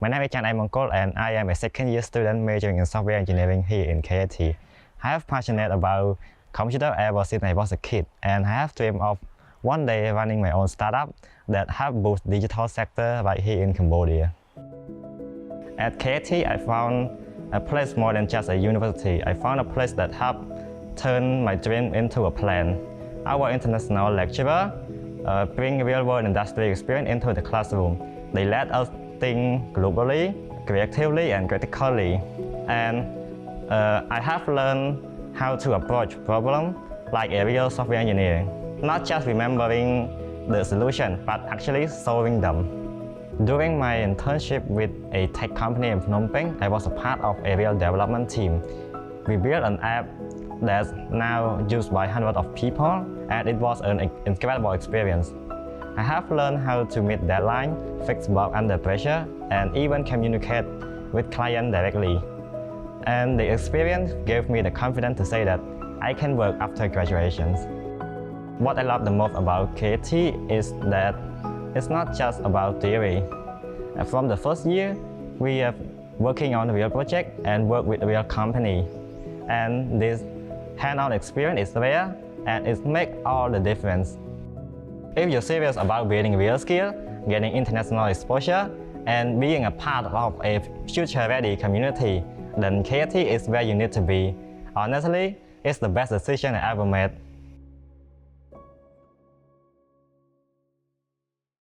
My name is Ekmongkol and I am a second-year student majoring in software engineering here in KIT. I am passionate about computer ever since I was a kid, and I have dreamed of one day running my own startup that have boost digital sector right here in Cambodia. At KIT, I found a place more than just a university. I found a place that helped turn my dream into a plan. Our international lecturer bring real-world industry experience into the classroom. They let us think globally, creatively, and critically. And I have learned how to approach problems like a real software engineer, not just remembering the solution, but actually solving them. During my internship with a tech company in Phnom Penh, I was a part of a real development team. We built an app that's now used by hundreds of people, and it was an incredible experience. I have learned how to meet deadlines, fix bugs under pressure, and even communicate with clients directly. And the experience gave me the confidence to say that I can work after graduation. What I love the most about KIT is that it's not just about theory. From the first year, we are working on a real project and work with a real company. And this hands-on experience is rare, and it makes all the difference. If you're serious about building real skill, getting international exposure, and being a part of a future-ready community, then KIT is where you need to be. Honestly, it's the best decision I ever made.